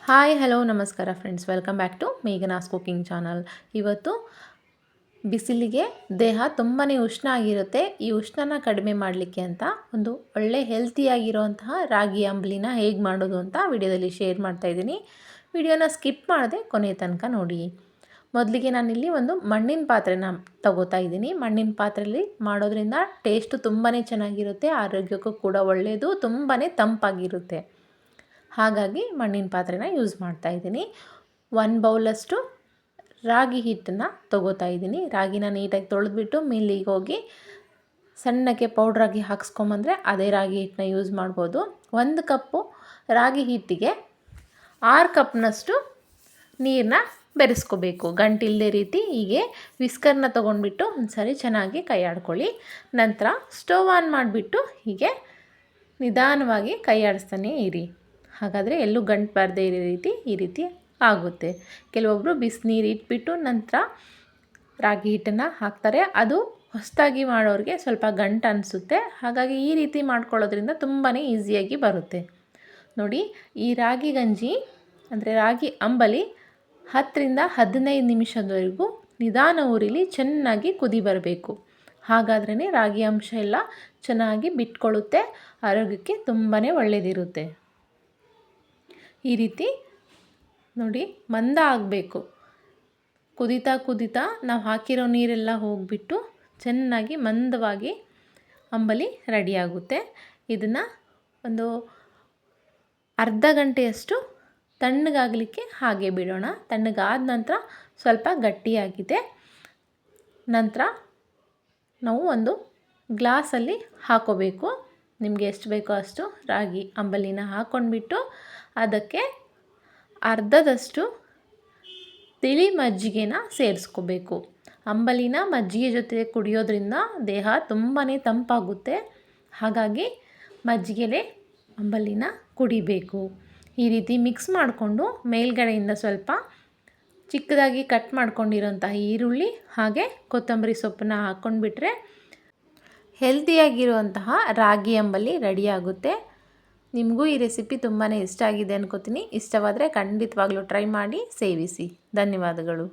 Hi hello ನಮಸ್ಕಾರ friends, welcome back to Meghana's cooking channel. ಇವತ್ತು ಬಿಸಿಲಿಗೆ ದೇಹ ತುಂಬಾ ಉಷ್ಣ ಆಗಿರುತ್ತೆ. ಈ ಉಷ್ಣನ ಕಡಿಮೆ ಮಾಡಲಿಕ್ಕೆ ಅಂತ ಒಂದು ಒಳ್ಳೆ ಹೆಲ್ತಿಯಾಗಿರೋಂತಹ ರಾಗಿ ಅಂಬಲಿನ ಹೇಗೆ ಮಾಡೋದು ಅಂತ ವಿಡಿಯೋದಲ್ಲಿ ಶೇರ್ ಮಾಡ್ತಾಯಿದ್ದೀನಿ. ವಿಡಿಯೋನ ಸ್ಕಿಪ್ ಮಾಡದೆ ಕೊನೆಯ ತನಕ ನೋಡಿ. ಮೊದಲಿಗೆ ನಾನಿಲ್ಲಿ ಒಂದು ಮಣ್ಣಿನ ಪಾತ್ರೆನ ತಗೋತಾ ಇದ್ದೀನಿ. ಮಣ್ಣಿನ ಪಾತ್ರೆಯಲ್ಲಿ ಮಾಡೋದ್ರಿಂದ ಟೇಸ್ಟು ತುಂಬಾ ಚೆನ್ನಾಗಿರುತ್ತೆ, ಆರೋಗ್ಯಕ್ಕೂ ಕೂಡ ಒಳ್ಳೆಯದು, ತುಂಬಾ ತಂಪಾಗಿರುತ್ತೆ. ಹಾಗಾಗಿ ಮಣ್ಣಿನ ಪಾತ್ರೆನ ಯೂಸ್ ಮಾಡ್ತಾ ಇದ್ದೀನಿ. 1 ಬೌಲಷ್ಟು ರಾಗಿ ಹಿಟ್ಟನ್ನು ತೊಗೋತಾ ಇದ್ದೀನಿ. ರಾಗಿನ ನೀಟಾಗಿ ತೊಳೆದ್ಬಿಟ್ಟು ಮಿಲ್ಲಿಗೆ ಹೋಗಿ ಸಣ್ಣಕ್ಕೆ ಪೌಡ್ರಾಗಿ ಹಾಕ್ಸ್ಕೊಂಬಂದರೆ ಅದೇ ರಾಗಿ ಹಿಟ್ಟನ್ನ ಯೂಸ್ ಮಾಡ್ಬೋದು. 1 ಕಪ್ಪು ರಾಗಿ ಹಿಟ್ಟಿಗೆ 6 ಕಪ್ನಷ್ಟು ನೀರನ್ನ ಬೆರೆಸ್ಕೋಬೇಕು. ಗಂಟಿಲ್ಲದೆ ರೀತಿ ಹೀಗೆ ವಿಸ್ಕರ್ನ ತೊಗೊಂಡ್ಬಿಟ್ಟು ಒಂದ್ಸರಿ ಚೆನ್ನಾಗಿ ಕೈ ಆಡ್ಕೊಳ್ಳಿ. ನಂತರ ಸ್ಟವ್ ಆನ್ ಮಾಡಿಬಿಟ್ಟು ಹೀಗೆ ನಿಧಾನವಾಗಿ ಕೈ ಆಡಿಸ್ತಾನೆ ಇರಿ. ಹಾಗಾದರೆ ಎಲ್ಲೂ ಗಂಟು ಬಾರದೇ ಇರೋ ರೀತಿ ಈ ರೀತಿ ಆಗುತ್ತೆ. ಕೆಲವೊಬ್ಬರು ಬಿಸಿನೀರು ಇಟ್ಬಿಟ್ಟು ನಂತರ ರಾಗಿ ಹಿಟ್ಟನ್ನು ಹಾಕ್ತಾರೆ. ಅದು ಹೊಸದಾಗಿ ಮಾಡೋರಿಗೆ ಸ್ವಲ್ಪ ಗಂಟು ಅನಿಸುತ್ತೆ. ಹಾಗಾಗಿ ಈ ರೀತಿ ಮಾಡ್ಕೊಳ್ಳೋದ್ರಿಂದ ತುಂಬಾ ಈಸಿಯಾಗಿ ಬರುತ್ತೆ. ನೋಡಿ, ಈ ರಾಗಿ ಗಂಜಿ ಅಂದರೆ ರಾಗಿ ಅಂಬಲಿ 10ರಿಂದ 15 ನಿಮಿಷದವರೆಗೂ ನಿಧಾನ ಉರಿಲಿ ಚೆನ್ನಾಗಿ ಕುದಿ ಬರಬೇಕು. ಹಾಗಾದ್ರೇ ರಾಗಿ ಅಂಶ ಎಲ್ಲ ಚೆನ್ನಾಗಿ ಬಿಟ್ಕೊಳ್ಳುತ್ತೆ, ಆರೋಗ್ಯಕ್ಕೆ ತುಂಬಾ ಒಳ್ಳೆಯದಿರುತ್ತೆ. ಈ ರೀತಿ ನೋಡಿ ಮಂದ ಆಗಬೇಕು. ಕುದೀತಾ ಕುದೀತಾ ನಾವು ಹಾಕಿರೋ ನೀರೆಲ್ಲ ಹೋಗಿಬಿಟ್ಟು ಚೆನ್ನಾಗಿ ಮಂದವಾಗಿ ಅಂಬಲಿ ರೆಡಿಯಾಗುತ್ತೆ. ಇದನ್ನು ಒಂದು ಅರ್ಧ ಗಂಟೆಯಷ್ಟು ತಣ್ಣಗಾಗಲಿಕ್ಕೆ ಹಾಗೆ ಬಿಡೋಣ. ತಣ್ಣಗಾದ ನಂತರ ಸ್ವಲ್ಪ ಗಟ್ಟಿಯಾಗಿದೆ. ನಂತರ ನಾವು ಒಂದು ಗ್ಲಾಸಲ್ಲಿ ಹಾಕೋಬೇಕು. ನಿಮಗೆ ಎಷ್ಟು ಬೇಕೋ ಅಷ್ಟು ರಾಗಿ ಅಂಬಲಿನ ಹಾಕ್ಕೊಂಡ್ಬಿಟ್ಟು ಅದಕ್ಕೆ ಅರ್ಧದಷ್ಟು ತಿಳಿ ಮಜ್ಜಿಗೆನ ಸೇರಿಸ್ಕೋಬೇಕು. ಅಂಬಲಿನ ಮಜ್ಜಿಗೆ ಜೊತೆ ಕುಡಿಯೋದ್ರಿಂದ ದೇಹ ತುಂಬಾ ತಂಪಾಗುತ್ತೆ. ಹಾಗಾಗಿ ಮಜ್ಜಿಗೆಲೇ ಅಂಬಲಿನ ಕುಡಿಬೇಕು. ಈ ರೀತಿ ಮಿಕ್ಸ್ ಮಾಡಿಕೊಂಡು ಮೇಲ್ಗಡೆಯಿಂದ ಸ್ವಲ್ಪ ಚಿಕ್ಕದಾಗಿ ಕಟ್ ಮಾಡ್ಕೊಂಡಿರೋಂತಹ ಈರುಳ್ಳಿ ಹಾಗೆ ಕೊತ್ತಂಬರಿ ಸೊಪ್ಪನ್ನ ಹಾಕ್ಕೊಂಡ್ಬಿಟ್ರೆ ಹೆಲ್ತಿಯಾಗಿರುವಂತಹ ರಾಗಿ ಅಂಬಲಿ ರೆಡಿಯಾಗುತ್ತೆ. ನಿಮಗೂ ಈ ರೆಸಿಪಿ ತುಂಬಾ ಇಷ್ಟ ಆಗಿದೆ ಅನ್ಕೋತೀನಿ. ಇಷ್ಟವಾದರೆ ಖಂಡಿತವಾಗ್ಲೂ ಟ್ರೈ ಮಾಡಿ ಸೇವಿಸಿ. ಧನ್ಯವಾದಗಳು.